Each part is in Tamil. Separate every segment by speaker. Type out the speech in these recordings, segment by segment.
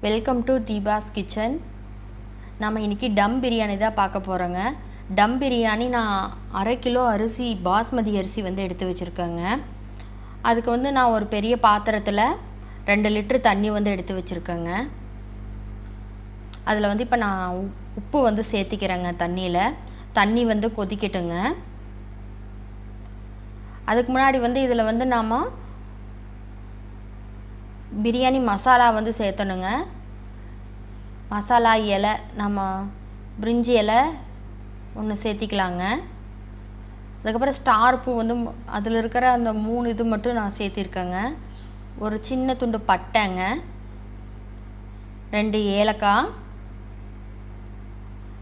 Speaker 1: Welcome to Deepa's kitchen. நம்ம இன்றைக்கி டம் பிரியாணி தான் பார்க்க போகிறோங்க. டம் பிரியாணி நான் 1/2 கிலோ அரிசி, பாஸ்மதி அரிசி வந்து எடுத்து வச்சுருக்கேங்க. அதுக்கு வந்து நான் ஒரு பெரிய பாத்திரத்தில் 2 லிட்டர் தண்ணி வந்து எடுத்து வச்சுருக்கேங்க. அதில் வந்து இப்போ நான் உப்பு வந்து சேர்த்திக்கிறேங்க. தண்ணி வந்து கொதிக்கட்டுங்க. அதுக்கு முன்னாடி வந்து இதில் வந்து நாம் பிரியாணி மசாலா வந்து சேர்த்தணுங்க. மசாலா இலை, நம்ம பிரிஞ்சி இலை ஒன்று சேர்த்திக்கலாங்க. அதுக்கப்புறம் ஸ்டார் பூ வந்து அதில் இருக்கிற அந்த 3 இது மட்டும் நான் சேர்த்திருக்கேங்க. ஒரு சின்ன துண்டு பட்டைங்க, 2 ஏலக்காய்,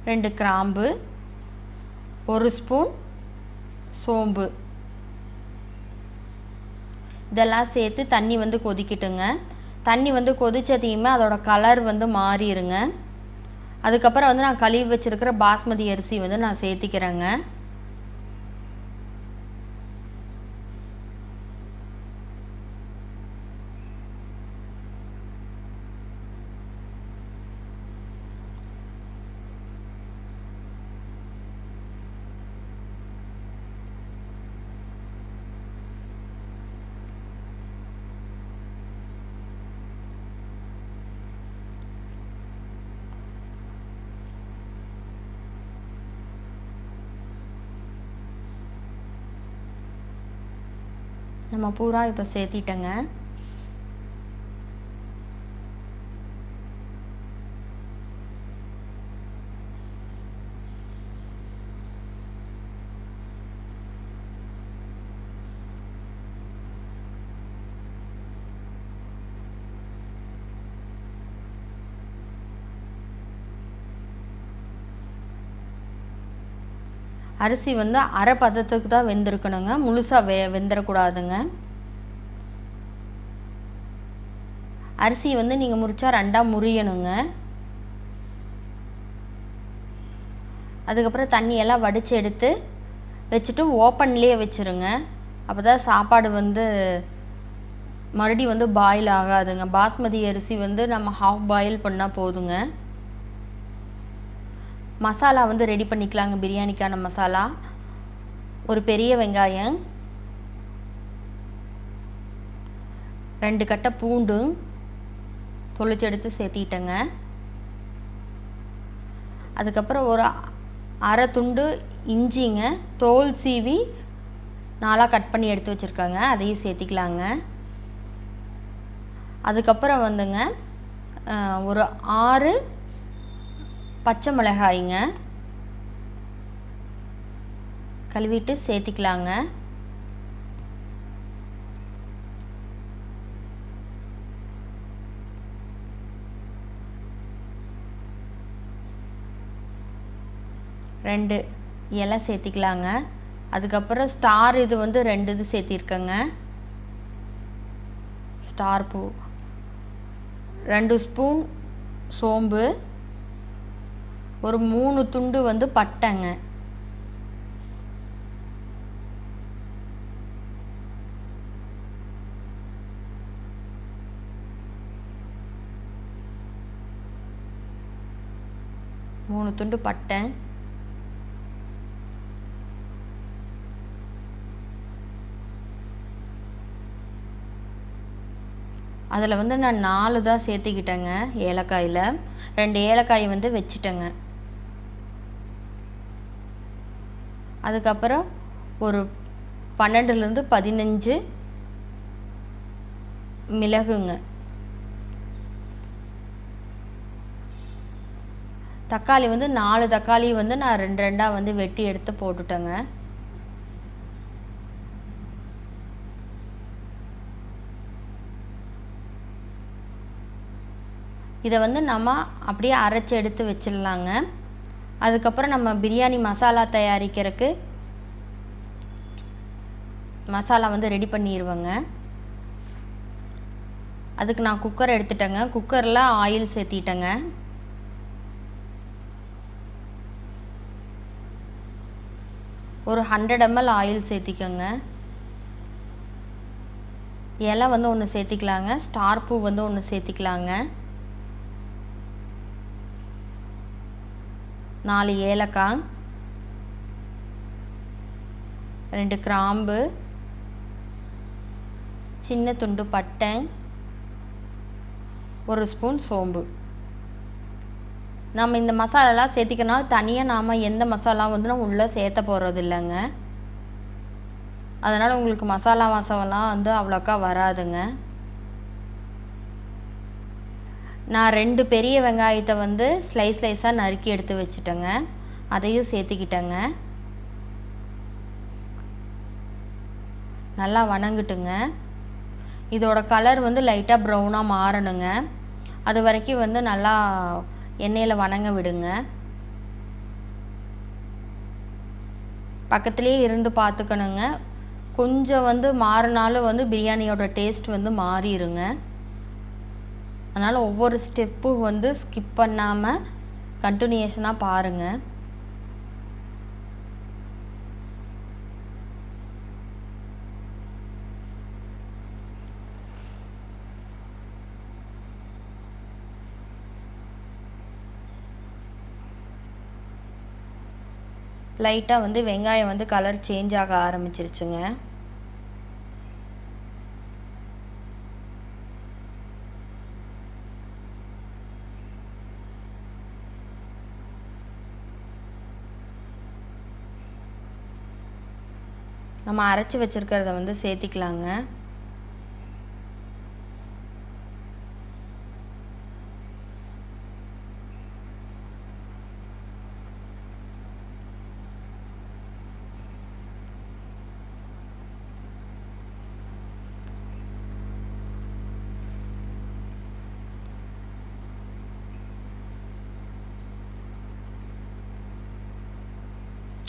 Speaker 1: 2 கிராம்பு, 1 ஸ்பூன் சோம்பு, இதெல்லாம் சேர்த்து தண்ணி வந்து கொதிக்கட்டுங்க. தண்ணி வந்து கொதித்ததையுமே அதோட கலர் வந்து மாறிடுங்க. அதுக்கப்புறம் வந்து நான் கழுவி வச்சுருக்கிற பாஸ்மதி அரிசி வந்து நான் சேர்த்திக்கிறேங்க. நம்ம பூரா இப்போ சேர்த்திட்டேங்க. அரிசி வந்து அரை பதத்துக்கு தான் வெந்திருக்கணுங்க, முழுசாக வெந்துடக்கூடாதுங்க. அரிசி வந்து நீங்கள் முறிச்சா 2ஆக முறியணுங்க. அதுக்கப்புறம் தண்ணியெல்லாம் வடித்து எடுத்து வச்சுட்டு ஓப்பன்லேயே வச்சுருங்க. அப்போ தான் சாப்பாடு வந்து மறுபடியும் வந்து பாயில் ஆகாதுங்க. பாஸ்மதி அரிசி வந்து நம்ம ஹாஃப் பாயில் பண்ணால் போதுங்க. மசாலா வந்து ரெடி பண்ணிக்கலாங்க. பிரியாணிக்கான மசாலா, ஒரு பெரிய வெங்காயம், 2 கட்டை பூண்டு தொளிச்சு எடுத்து சேர்த்திட்டேங்க. அதுக்கப்புறம் ஒரு அரை துண்டு இஞ்சிங்க, தோல் சீவி 4ஆக கட் பண்ணி எடுத்து வச்சுருக்காங்க, அதையும் சேர்த்திக்கலாங்க. அதுக்கப்புறம் வந்துங்க ஒரு 6 பச்சை மிளகாய்ங்க கழுவிட்டு சேர்த்திக்கலாங்க. ரெண்டு இலை சேர்த்திக்கலாங்க. அதுக்கப்புறம் ஸ்டார் இது வந்து 2 இது சேர்த்திருக்கேங்க. ஸ்டார் பூ, 2 ஸ்பூன் சோம்பு, ஒரு 3 துண்டு வந்து பட்டைங்க. மூணு துண்டு பட்டை, அதில் வந்து நான் 4 தான் சேர்த்துக்கிட்டேங்க. ஏலக்காயில் 2 ஏலக்காய் வந்து வச்சுட்டேங்க. அதுக்கப்புறம் ஒரு 12லேருந்து 15 மிளகுங்க. தக்காளி வந்து 4 தக்காளி வந்து நான் 2 வந்து வெட்டி எடுத்து போட்டுட்டேங்க. இதை வந்து நம்ம அப்படியே அரைச்சி எடுத்து வச்சிடலாங்க. அதுக்கப்புறம் நம்ம பிரியாணி மசாலா தயாரிக்கிறதுக்கு மசாலா வந்து ரெடி பண்ணிடுவேங்க. அதுக்கு நான் குக்கர் எடுத்துட்டேங்க. குக்கரில் ஆயில் சேர்த்திட்டேங்க. ஒரு 100 ml ஆயில் சேர்த்திக்கோங்க. இலை வந்து ஒன்று சேர்த்திக்கலாங்க. ஸ்டார் பூ வந்து ஒன்று சேர்த்திக்கலாங்க. 4 ஏலக்காய், 2 கிராம்பு, சின்ன துண்டு பட்டை, 1 ஸ்பூன் சோம்பு. நம்ம இந்த மசாலாலாம் சேர்த்திக்கனால தனியாக நாம் எந்த மசாலா வந்து நம்ம உள்ளே சேர்த்த போகிறது இல்லைங்க. அதனால் உங்களுக்கு மசாலா வாசம்லாம் வந்து அவ்வளோக்கா வராதுங்க. நான் 2 பெரிய வெங்காயத்தை வந்து ஸ்லைஸாக நறுக்கி எடுத்து வச்சுட்டேங்க. அதையும் சேர்த்துக்கிட்டேங்க. நல்லா வணங்கட்டுங்க. இதோட கலர் வந்து லைட்டாக ப்ரௌனாக மாறணுங்க. அது வரைக்கும் வந்து நல்லா எண்ணெயில் வணங்க விடுங்க. பக்கத்துலேயே இருந்து பார்த்துக்கணுங்க. கொஞ்சம் வந்து மாறினாலும் வந்து பிரியாணியோட டேஸ்ட் வந்து மாறிடுங்க. அதனால் ஒவ்வொரு ஸ்டெப்பும் வந்து ஸ்கிப் பண்ணாமல் கண்டினியூஷனாக பாருங்கள். லைட்டாக வந்து வெங்காயம் வந்து கலர் சேஞ்ச் ஆக ஆரம்பிச்சிருச்சுங்க. நம்ம அரைச்சி வச்சுருக்கிறத வந்து சேர்த்திக்கலாங்க.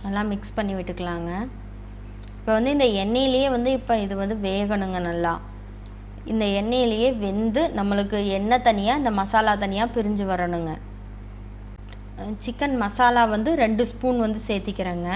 Speaker 1: நல்லா மிக்ஸ் பண்ணி விட்டுக்கலாங்க. இப்போ வந்து இந்த எண்ணெயிலேயே வந்து இப்போ இது வந்து வேகணுங்க. நல்லா இந்த எண்ணெயிலேயே வெந்து நம்மளுக்கு எண்ணெய் தனியாக இந்த மசாலா தனியாக பிரிஞ்சு வரணுங்க. சிக்கன் மசாலா வந்து 2 ஸ்பூன் வந்து சேர்த்திக்கிறேங்க.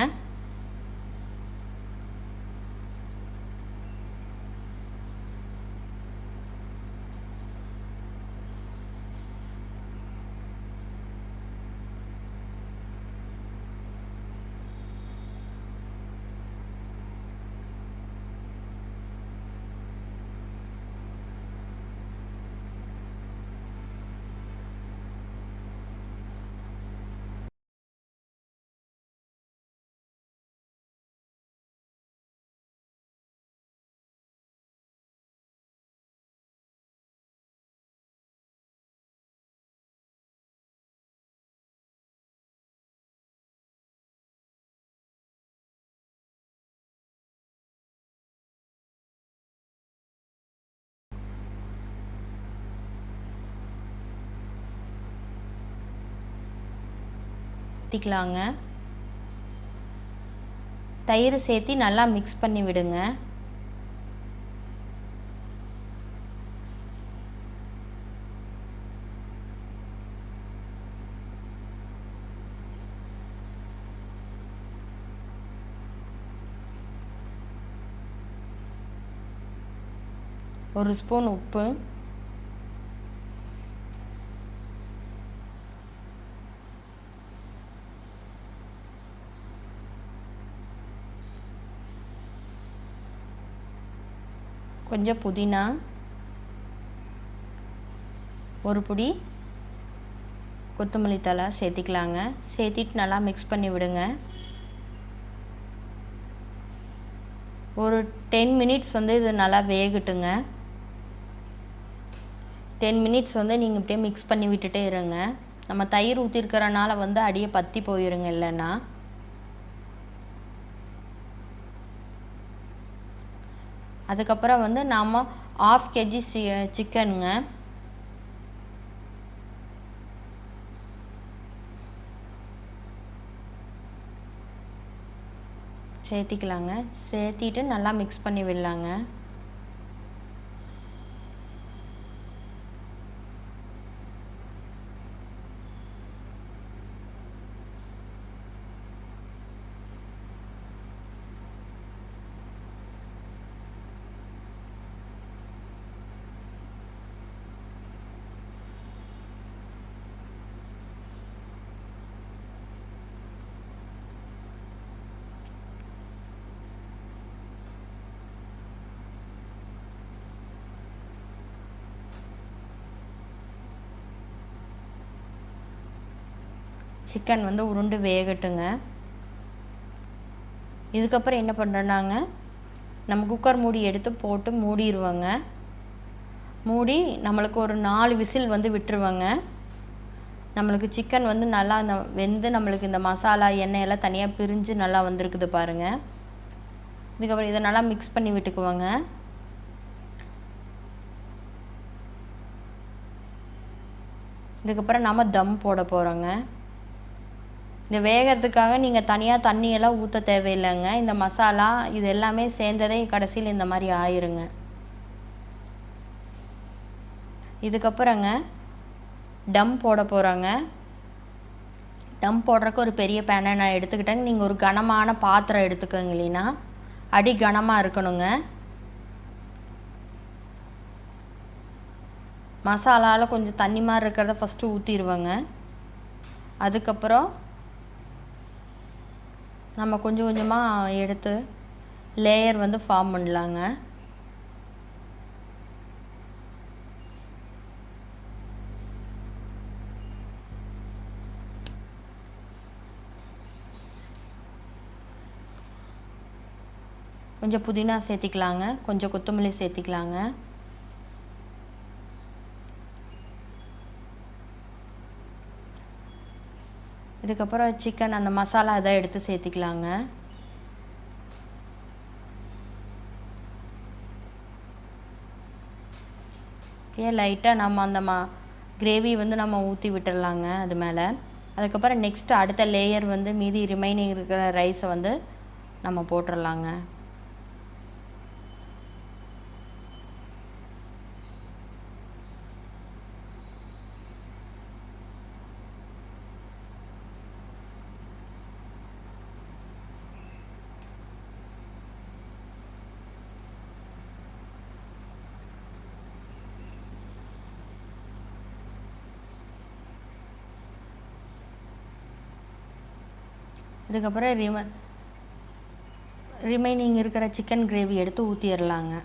Speaker 1: ஊற்றிக்கலாங்க. தயிர் சேர்த்து நல்லா மிக்ஸ் பண்ணி விடுங்க. ஒரு ஸ்பூன் உப்பு, கொஞ்சம் புதினா, ஒரு பிடி கொத்தமல்லி தழை சேர்த்திக்கலாங்க. சேர்த்திட்டு நல்லா மிக்ஸ் பண்ணி விடுங்க. ஒரு 10 மினிட்ஸ் வந்து இது நல்லா வேகட்டுங்க. 10 மினிட்ஸ் வந்து நீங்கள் இப்படியே மிக்ஸ் பண்ணி விட்டுட்டே இருங்க. நம்ம தயிர் ஊற்றிருக்கிறனால வந்து அடியே பற்றி போயிருங்க இல்லைன்னா. அதுக்கப்புறம் வந்து நாம் 1/2 kg சிக்கனுங்க சேர்த்திக்கலாங்க. சேர்த்திட்டு நல்லா மிக்ஸ் பண்ணி விடலாங்க. சிக்கன் வந்து உருண்டு வேகட்டுங்க. இதுக்கப்புறம் என்ன பண்ணுறோன்னாங்க, நம்ம குக்கர் மூடி எடுத்து போட்டு மூடிடுவோங்க. மூடி நம்மளுக்கு ஒரு 4 விசில் வந்து விட்டுருவோங்க. நம்மளுக்கு சிக்கன் வந்து நல்லா வெந்து நம்மளுக்கு இந்த மசாலா எண்ணெயெல்லாம் தனியாக பிரிஞ்சு நல்லா வந்திருக்குது பாருங்கள். இதுக்கப்புறம் இதை நல்லா மிக்ஸ் பண்ணி விட்டுக்குவோங்க. இதுக்கப்புறம் நம்ம தம் போட போகிறோங்க. இந்த வேகிறதுக்காக நீங்கள் தனியாக தண்ணியெல்லாம் ஊற்ற தேவையில்லைங்க. இந்த மசாலா இது எல்லாமே சேர்ந்ததே கடைசியில் இந்த மாதிரி ஆயிருங்க. இதுக்கப்புறங்க டம் போட போகிறோங்க. டம் போடுறதுக்கு ஒரு பெரிய பேனை நான் எடுத்துக்கிட்டேங்க. நீங்கள் ஒரு கனமான பாத்திரம் எடுத்துக்கோங்க, இல்லைன்னா அடி கனமாக இருக்கணுங்க. மசாலாவில் கொஞ்சம் தண்ணி மாதிரி இருக்கிறத ஃபஸ்ட்டு ஊற்றிடுவேங்க. அதுக்கப்புறம் நம்ம கொஞ்சம் கொஞ்சமாக எடுத்து லேயர் வந்து ஃபார்ம் பண்ணலாங்க. கொஞ்சம் புதினா சேர்த்திக்கலாங்க, கொஞ்சம் கொத்தமல்லி சேர்த்திக்கலாங்க. இதுக்கப்புறம் சிக்கன் அந்த மசாலா இதை எடுத்து சேர்த்திக்கலாங்க. லைட்டாக நம்ம அந்த கிரேவி வந்து நம்ம ஊற்றி விட்டுடலாங்க அது மேலே. அதுக்கப்புறம் நெக்ஸ்ட்டு அடுத்த லேயர் வந்து மீதி ரிமைனிங் இருக்கிற ரைஸை வந்து நம்ம போட்டுடலாங்க. இதுக்கப்புறம் ரிமைனிங் இருக்கிற சிக்கன் கிரேவி எடுத்து ஊற்றிடலாங்க.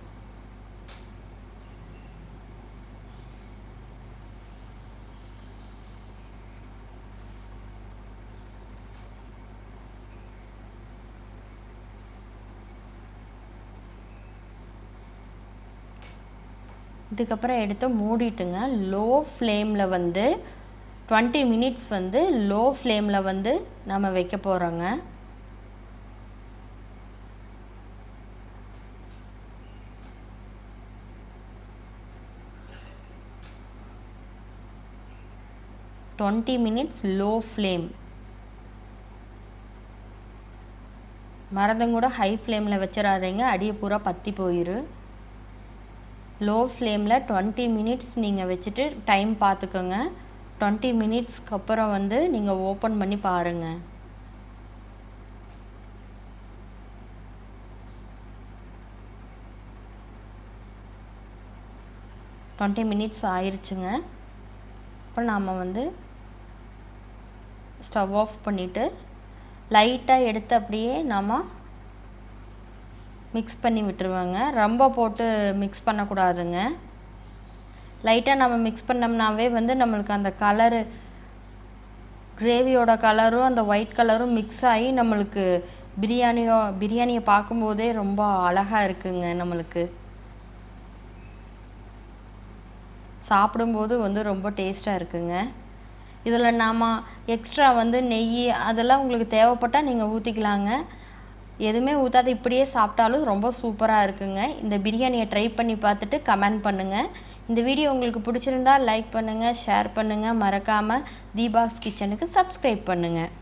Speaker 1: இதுக்கப்புறம் எடுத்து மூடிட்டுங்க லோ ஃப்ளேமில் வந்து 20 மினிட்ஸ் வந்து லோ ஃப்ளேமில் வந்து நம்ம வைக்க போகிறோங்க. Low flame. மறந்தும் கூட ஹை ஃப்ளேமில் வச்சிடாதீங்க, அடியை பூரா பற்றி போயிரு. லோ ஃப்ளேமில் 20 மினிட்ஸ் நீங்கள் வச்சுட்டு டைம் பார்த்துக்கோங்க. 20 மினிட்ஸ்க்கு அப்புறம் வந்து நீங்கள் ஓப்பன் பண்ணி பாருங்கள். மினிட்ஸ் ஆயிடுச்சுங்க. இப்போ நாம் வந்து ஸ்டவ் ஆஃப் பண்ணிவிட்டு லைட்டாக எடுத்து அப்படியே நாம் மிக்ஸ் பண்ணி விட்டுருவாங்க. ரொம்ப போட்டு மிக்ஸ் பண்ணக்கூடாதுங்க. லைட்டாக நம்ம மிக்ஸ் பண்ணோம்னாவே வந்து நம்மளுக்கு அந்த கலரு கிரேவியோட கலரும் அந்த ஒயிட் கலரும் மிக்ஸ் ஆகி நம்மளுக்கு பிரியாணியை பார்க்கும்போதே ரொம்ப அழகாக இருக்குங்க. நம்மளுக்கு சாப்பிடும்போது வந்து ரொம்ப டேஸ்ட்டாக இருக்குங்க. இதில் நாம் எக்ஸ்ட்ரா வந்து நெய் அதெல்லாம் உங்களுக்கு தேவைப்பட்டால் நீங்கள் ஊற்றிக்கலாங்க. எதுவுமே ஊற்றாத இப்படியே சாப்பிட்டாலும் ரொம்ப சூப்பராக இருக்குங்க. இந்த பிரியாணியை ட்ரை பண்ணி பார்த்துட்டு கமெண்ட் பண்ணுங்கள். இந்த வீடியோ உங்களுக்கு பிடிச்சிருந்தா லைக் பண்ணுங்கள், ஷேர் பண்ணுங்கள், மறக்காமல் தீபாஸ் கிச்சனுக்கு சப்ஸ்கிரைப் பண்ணுங்கள்.